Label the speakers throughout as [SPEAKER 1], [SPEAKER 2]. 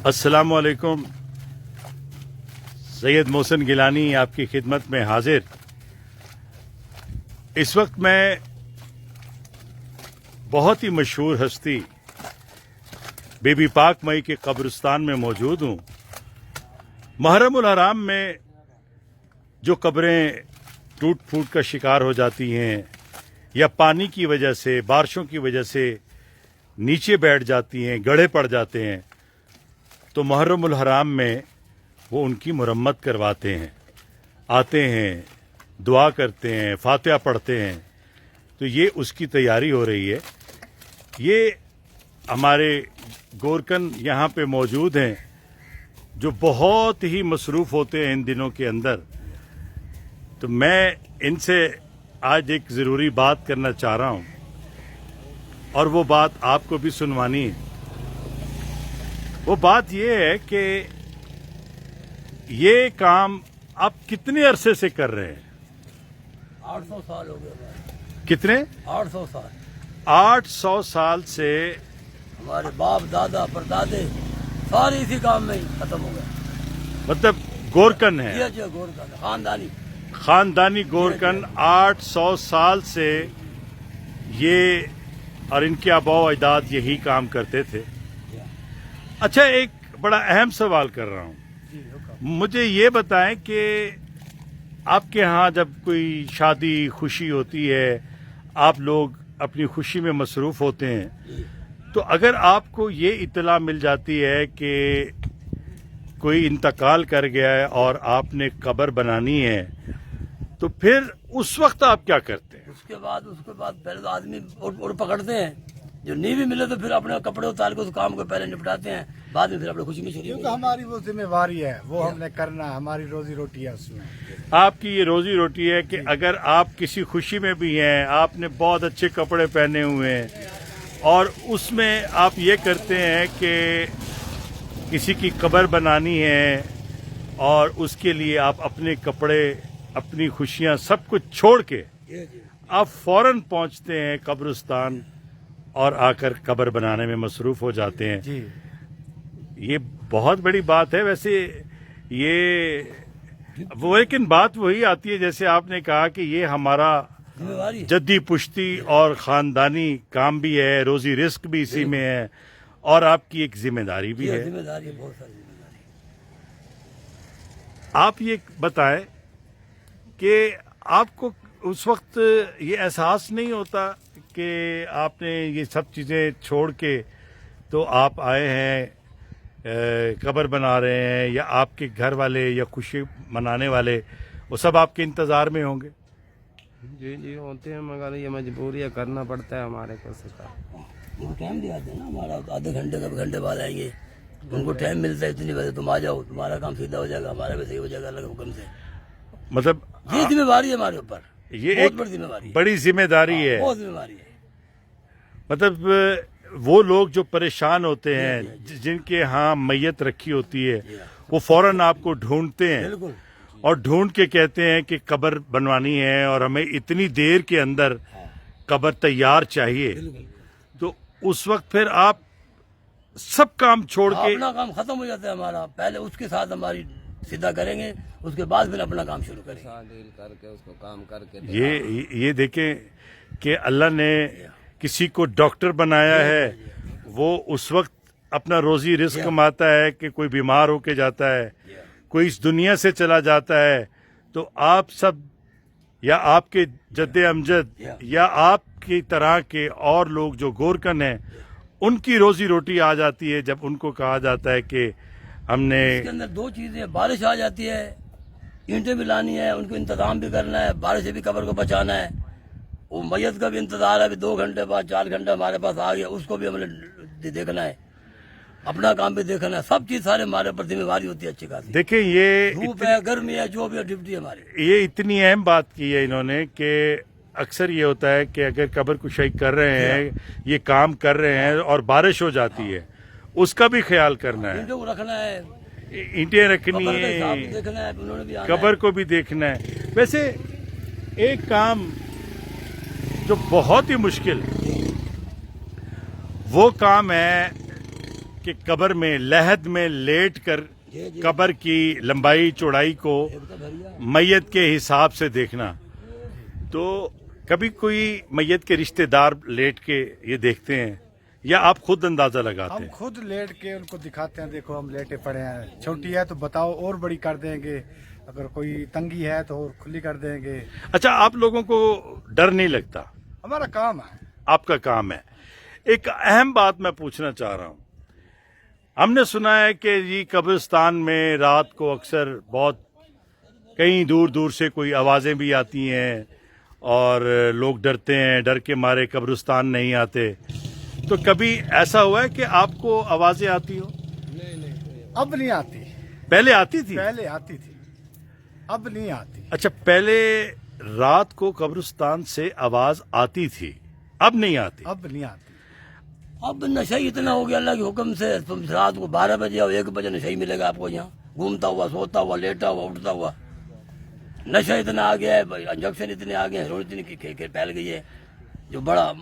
[SPEAKER 1] السلام علیکم. سید محسن گیلانی آپ کی خدمت میں حاضر. اس وقت میں بہت ہی مشہور ہستی بی بی پاک مئی کے قبرستان میں موجود ہوں. محرم الحرام میں جو قبریں ٹوٹ پھوٹ کا شکار ہو جاتی ہیں یا پانی کی وجہ سے، بارشوں کی وجہ سے نیچے بیٹھ جاتی ہیں، گڑھے پڑ جاتے ہیں، تو محرم الحرام میں وہ ان کی مرمت کرواتے ہیں، آتے ہیں، دعا کرتے ہیں، فاتحہ پڑھتے ہیں. تو یہ اس کی تیاری ہو رہی ہے. یہ ہمارے گورکن یہاں پہ موجود ہیں جو بہت ہی مصروف ہوتے ہیں ان دنوں کے اندر. تو میں ان سے آج ایک ضروری بات کرنا چاہ رہا ہوں اور وہ بات آپ کو بھی سنوانی ہے. وہ بات یہ ہے کہ یہ کام آپ کتنے عرصے سے کر رہے ہیں؟
[SPEAKER 2] 800 سال ہو گئے.
[SPEAKER 1] کتنے؟
[SPEAKER 2] 800 سال.
[SPEAKER 1] 800 سال سے
[SPEAKER 2] ہمارے باپ دادا پردادے سارے اسی کام میں ہی ختم ہو گئے.
[SPEAKER 1] مطلب گورکن ہے،
[SPEAKER 2] یہ جو گورکن
[SPEAKER 1] خاندانی گورکن 800 سال سے یہ اور ان کے آباء و اجداد یہی کام کرتے تھے. اچھا، ایک بڑا اہم سوال کر رہا ہوں. مجھے یہ بتائیں کہ آپ کے ہاں جب کوئی شادی خوشی ہوتی ہے، آپ لوگ اپنی خوشی میں مصروف ہوتے ہیں، تو اگر آپ کو یہ اطلاع مل جاتی ہے کہ کوئی انتقال کر گیا ہے اور آپ نے قبر بنانی ہے، تو پھر اس وقت آپ کیا کرتے ہیں؟
[SPEAKER 2] اس کے بعد پہلے تو آدمی اڑ پکڑتے ہیں. جو نہیں بھی ملے تو پھر اپنے کپڑے اتار کے اس کام کو پہلے نپٹاتے ہیں، بعد میں پھر اپنے خوشی میں شریک.
[SPEAKER 3] کیونکہ ہماری وہ ذمہ داری ہے، وہ ہم نے کرنا، ہماری روزی روٹی ہے اس میں.
[SPEAKER 1] آپ کی یہ روزی روٹی ہے کہ اگر آپ کسی خوشی میں بھی ہیں، آپ نے بہت اچھے کپڑے پہنے ہوئے ہیں اور اس میں آپ یہ کرتے ہیں کہ کسی کی قبر بنانی ہے اور اس کے لیے آپ اپنے کپڑے، اپنی خوشیاں سب کچھ چھوڑ کے آپ فوراً پہنچتے ہیں قبرستان اور آ کر قبر بنانے میں مصروف ہو جاتے ہیں.
[SPEAKER 3] جی،
[SPEAKER 1] یہ بہت بڑی بات ہے. ویسے یہ وہ لیکن بات وہی آتی ہے جیسے آپ نے کہا کہ یہ ہمارا
[SPEAKER 2] ذمہ داری ہے.
[SPEAKER 1] جدی پشتی اور خاندانی کام بھی ہے، روزی رزق بھی اسی میں ہے اور آپ کی ایک ذمہ داری بھی ہے.
[SPEAKER 2] ذمہ داری ہے، بہت ساری ذمہ داری.
[SPEAKER 1] آپ یہ بتائیں کہ آپ کو اس وقت یہ احساس نہیں ہوتا کہ آپ نے یہ سب چیزیں چھوڑ کے تو آپ آئے ہیں، قبر بنا رہے ہیں، یا آپ کے گھر والے یا خوشی منانے والے وہ سب آپ کے انتظار میں ہوں گے؟
[SPEAKER 4] جی ہوتے ہیں، مگر یہ مجبوری ہے، کرنا پڑتا ہے ہمارے کو.
[SPEAKER 2] وہ ٹائم بھی آتے ہیں نا، ہمارا آدھے گھنٹے کا گھنٹے بعد آئیں گے. ان کو ٹائم ملتا ہے اتنی بجے تم آ جاؤ، تمہارا کام سیدھا ہو جائے گا، ہمارا بھی صحیح ہو جائے گا الگ حکم سے.
[SPEAKER 1] مطلب
[SPEAKER 2] یہ ذمہ داری ہے ہمارے اوپر،
[SPEAKER 1] یہ
[SPEAKER 2] بہت
[SPEAKER 1] ایک
[SPEAKER 2] بڑی ذمہ داری ہے.
[SPEAKER 1] بڑی ذمہ داری ہے.
[SPEAKER 2] بہت ذمہ داری ہے.
[SPEAKER 1] مطلب وہ لوگ جو پریشان ہوتے ہیں، جن کے ہاں میت رکھی ہوتی ہے، وہ فوراً آپ کو ڈھونڈتے ہیں
[SPEAKER 2] بالکل.
[SPEAKER 1] اور ڈھونڈ کے کہتے ہیں کہ قبر بنوانی ہے اور ہمیں اتنی دیر کے اندر قبر تیار چاہیے. تو اس وقت پھر آپ سب کام چھوڑ کے
[SPEAKER 2] اپنا کام ختم ہو جاتا ہے ہمارا، پہلے اس کے ساتھ ہماری سیدھا کریں گے، اس کے بعد پھر اپنا کام شروع کریں گے.
[SPEAKER 4] ڈیل کر کے اس کو کام کر کے
[SPEAKER 1] یہ دیکھیں کہ اللہ نے کسی کو ڈاکٹر بنایا ہے، وہ اس وقت اپنا روزی رزق کماتا ہے کہ کوئی بیمار ہو کے جاتا ہے، کوئی اس دنیا سے چلا جاتا ہے. تو آپ سب یا آپ کے جد امجد یا آپ کی طرح کے اور لوگ جو گورکن ہیں، ان کی روزی روٹی آ جاتی ہے جب ان کو کہا جاتا ہے کہ ہم نے
[SPEAKER 2] اس کے اندر دو چیزیں، بارش آ جاتی ہے، اینٹیں بھی لانی ہے، ان کو انتظام بھی کرنا ہے، بارش سے بھی قبر کو بچانا ہے. وہ میت کا بھی انتظار ہے، ابھی 2 گھنٹے بعد 4 گھنٹے ہمارے پاس آ گیا، اس کو بھی ہم نے دیکھنا ہے، اپنا کام بھی دیکھنا ہے. سب چیز سارے ہمارے اوپر ذمہ داری ہوتی ہے اچھی خاصی.
[SPEAKER 1] دیکھیں یہ
[SPEAKER 2] دھوپ ہے، گرمی ہے، جو بھی ہے، ڈیوٹی ہے ہماری.
[SPEAKER 1] یہ اتنی اہم بات کی ہے انہوں نے کہ اکثر یہ ہوتا ہے کہ اگر قبر کشائی کر رہے ہیں، یہ کام کر رہے ہیں اور بارش ہو جاتی ہے، اس کا بھی خیال کرنا ہے،
[SPEAKER 2] اینٹوں کو رکھنا ہے،
[SPEAKER 1] اینٹیں رکھنی
[SPEAKER 2] قبر کا حساب بھی
[SPEAKER 1] ہے،
[SPEAKER 2] دیکھنا ہے، انہوں نے بھی آنا ہے.
[SPEAKER 1] قبر کو بھی دیکھنا ہے. ویسے ایک کام جو بہت ہی مشکل وہ کام ہے کہ قبر میں لحد میں لیٹ کر قبر کی لمبائی چوڑائی کو میت کے حساب سے دیکھنا، تو کبھی کوئی میت کے رشتہ دار لیٹ کے یہ دیکھتے ہیں یا آپ خود اندازہ لگاتے
[SPEAKER 3] ہم
[SPEAKER 1] ہیں؟
[SPEAKER 3] خود لیٹ کے ان کو دکھاتے ہیں، دیکھو ہم لیٹے پڑے ہیں، چھوٹی ہے تو بتاؤ اور بڑی کر دیں گے، اگر کوئی تنگی ہے تو اور کھلی کر دیں گے.
[SPEAKER 1] اچھا، آپ لوگوں کو ڈر نہیں لگتا؟
[SPEAKER 3] ہمارا کام ہے.
[SPEAKER 1] آپ کا کام ہے. ایک اہم بات میں پوچھنا چاہ رہا ہوں. ہم نے سنا ہے کہ جی قبرستان میں رات کو اکثر بہت کہیں دور دور سے کوئی آوازیں بھی آتی ہیں اور لوگ ڈرتے ہیں، ڈر کے مارے قبرستان نہیں آتے. تو کبھی ایسا ہوا ہے کہ آپ کو آوازیں آتی ہو؟
[SPEAKER 3] اب نہیں آتی،
[SPEAKER 1] پہلے آتی تھی؟
[SPEAKER 3] پہلے آتی تھی، اب نہیں آتی.
[SPEAKER 1] اچھا، پہلے رات کو قبرستان سے آواز آتی تھی، اب نہیں آتی؟
[SPEAKER 3] اب نہیں آتی.
[SPEAKER 2] اب نشہ ہی اتنا ہو گیا اللہ کے حکم سے، تم رات کو 12 بجے اور 1 بجے نشہ ہی ملے گا آپ کو یہاں، گھومتا ہوا، سوتا ہوا، لیٹا ہوا، اٹھتا ہوا. نشہ اتنا آ گیا ہے، انجیکشن اتنے آ گئے ہیں، روڈ اتنی پھیل گئی ہے. جو بڑا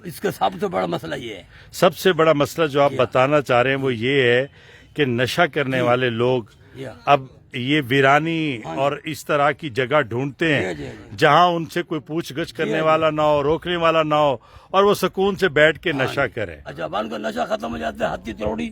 [SPEAKER 2] اس کا سب سے بڑا مسئلہ یہ ہے.
[SPEAKER 1] سب سے بڑا مسئلہ جو آپ بتانا چاہ رہے ہیں وہ یہ ہے کہ نشہ کرنے والے لوگ اب یہ ویرانی اور اس طرح کی جگہ ڈھونڈتے ہیں جہاں ان سے کوئی پوچھ گچھ کرنے والا نہ ہو، روکنے والا نہ ہو، اور وہ سکون سے بیٹھ کے نشہ کریں.
[SPEAKER 2] اچھا، اب کا نشہ ختم ہو جاتا ہے. ہاتھی توڑی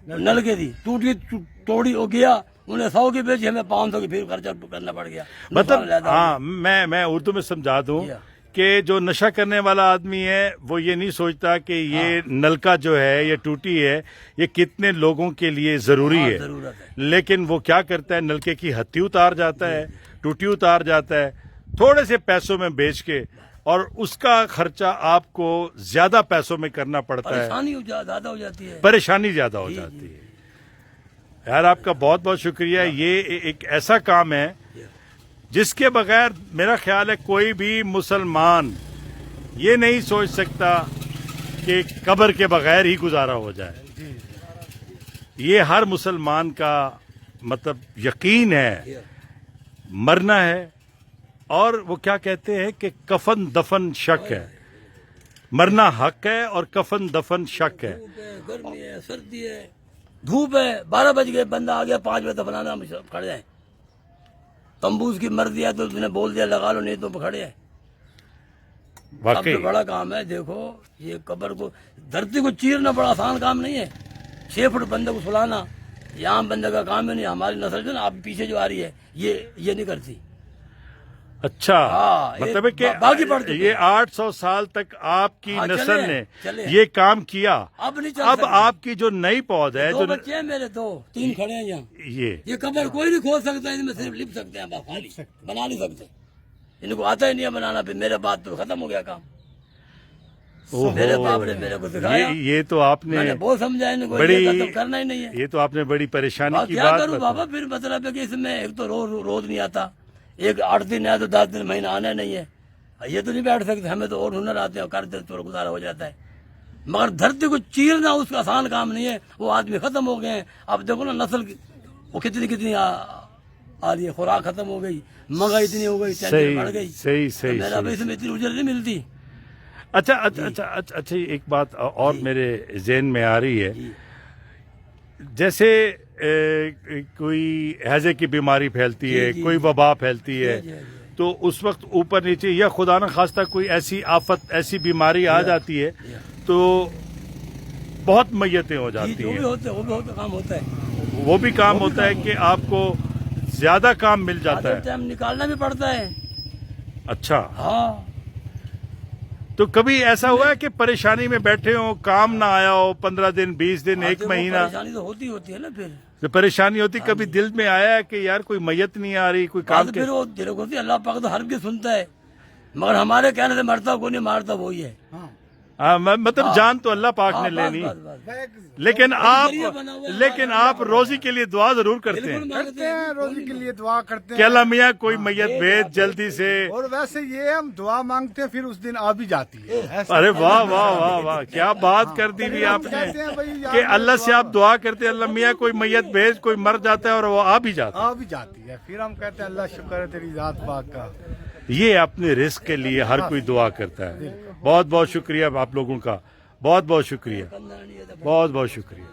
[SPEAKER 2] نل کے دی ٹوٹ گئی، توڑی ہو گیا، انہیں 100 کی بیچی، ہمیں 500 کی پھر خرچہ کرنا پڑ گیا.
[SPEAKER 1] مطلب ہاں، میں اردو میں سمجھا دوں کہ جو نشہ کرنے والا آدمی ہے وہ یہ نہیں سوچتا کہ یہ نلکا جو ہے، یہ ٹوٹی ہے، یہ کتنے لوگوں کے لیے ضروری ہے، لیکن وہ کیا کرتا ہے، نلکے کی ہتھی اتار جاتا ہے، ٹوٹی اتار جاتا ہے تھوڑے سے پیسوں میں بیچ کے، اور اس کا خرچہ آپ کو زیادہ پیسوں میں کرنا پڑتا ہے،
[SPEAKER 2] پریشانی زیادہ ہو جاتی ہے،
[SPEAKER 1] پریشانی زیادہ ہو جاتی ہے. یار آپ کا بہت بہت شکریہ. یہ ایک ایسا کام ہے جس کے بغیر میرا خیال ہے کوئی بھی مسلمان یہ نہیں سوچ سکتا کہ قبر کے بغیر ہی گزارا ہو جائے. یہ ہر مسلمان کا مطلب یقین ہے، مرنا ہے، اور وہ کیا کہتے ہیں کہ کفن دفن شک ہے. مرنا حق ہے اور کفن دفن شک ہے.
[SPEAKER 2] گرمی ہے، سردی ہے، دھوپ ہے، 12 بج گئے، بندہ آ گیا 5 بجے دفنانا، ہم کھڑے ہیں. تمبوز کی مرضی ہے تو اس نے بول دیا لگا لو، نہیں تو کھڑے ہیں. سب سے بڑا کام ہے. دیکھو یہ قبر کو، دھرتی کو چیرنا بڑا آسان کام نہیں ہے. 6 فٹ بندے کو سلانا یہ عام بندے کا کام ہے نہیں. ہماری نسل جو نا آپ پیچھے جو آ رہی ہے یہ نہیں کرتی.
[SPEAKER 1] اچھا، مطلب ہے کہ یہ 800 سال تک آپ کی نسل نے یہ کام کیا. اب آپ کی جو نئی پود ہے،
[SPEAKER 2] 2 بچے ہیں میرے، 3 کھڑے ہیں یہاں. یہ قبر کوئی نہیں کھود سکتا، ان میں صرف لپ سکتے ہیں، بس خالی بنا نہیں سکتے. ان کو آتا ہی نہیں ہے بنانا. پھر میرے بعد تو ختم ہو گیا کام. میرے باپ نے میرے کو سکھایا.
[SPEAKER 1] یہ تو آپ نے
[SPEAKER 2] بہت سمجھا ان کو، یہ کرنا ہی نہیں ہے.
[SPEAKER 1] یہ تو آپ نے بڑی پریشانی کی
[SPEAKER 2] کیا
[SPEAKER 1] بات
[SPEAKER 2] کروں بابا. پھر مطلب ہے کہ اس میں ایک تو روز نہیں آتا، ایک 8 دن ہے تو 10 دن مہینہ آنا نہیں ہے. یہ تو نہیں بیٹھ سکتے، ہمیں تو اور ہنر آتے ہیں، کرتے تو گزارا ہو جاتا ہے. مگر دھرتی کو چیرنا اس کا آسان کام نہیں ہے. وہ آدمی ختم ہو گئے ہیں. اب دیکھو نا نسل وہ کتنی آ رہی ہے، خوراک ختم ہو گئی، مہنگائی اتنی ہو گئی، ٹینشن بڑھ گئی.
[SPEAKER 1] صحیح.
[SPEAKER 2] میرا اس میں اتنی اجر نہیں ملتی.
[SPEAKER 1] اچھا ایک بات اور میرے ذہن میں آ رہی ہے. جیسے کوئی ہیضے کی بیماری پھیلتی ہے، کوئی وبا پھیلتی ہے، تو اس وقت اوپر نیچے یا خدا نہ خواستہ کوئی ایسی آفت، ایسی بیماری آ جاتی ہے تو بہت میتیں ہو جاتی ہیں. وہ بھی کام ہوتا ہے کہ آپ کو زیادہ کام مل جاتا ہے،
[SPEAKER 2] ٹائم نکالنا بھی پڑتا ہے.
[SPEAKER 1] اچھا
[SPEAKER 2] ہاں.
[SPEAKER 1] تو کبھی ایسا ہوا ہے کہ پریشانی میں بیٹھے ہو، کام نہ آیا ہو، 15 دن، 20 دن، 1 مہینہ؟
[SPEAKER 2] پریشانی تو ہوتی ہے نا. پھر
[SPEAKER 1] پریشانی ہوتی، کبھی دل میں آیا ہے کہ یار کوئی میت نہیں آ رہی، کوئی کام؟
[SPEAKER 2] پھر وہ دل کو اللہ پاک تو ہر کی سنتا ہے، مگر ہمارے کہنے سے مرتا کوئی نہیں، مارتا وہی ہے.
[SPEAKER 1] مطلب جان تو اللہ پاک نے لینی، لیکن آپ روزی کے لیے دعا ضرور کرتے ہیں.
[SPEAKER 3] روزی کے لیے دعا کرتے ہیں
[SPEAKER 1] کہ اللہ میاں کوئی میت بھیج جلدی سے.
[SPEAKER 3] اور ویسے یہ ہم دعا مانگتے ہیں، پھر اس دن آ بھی جاتی ہے.
[SPEAKER 1] ارے واہ واہ واہ واہ، کیا بات کر دی بھی آپ نے کہ اللہ سے آپ دعا کرتے ہیں اللہ میاں کوئی میت بھیج، کوئی مر جاتا ہے اور وہ آ بھی
[SPEAKER 3] جاتی ہے. پھر ہم کہتے ہیں اللہ شکر ہے تیری ذات پاک کا.
[SPEAKER 1] یہ اپنے رزق کے لیے ہر کوئی دعا کرتا ہے. بہت بہت شکریہ آپ لوگوں کا، بہت بہت شکریہ، بہت بہت شکریہ.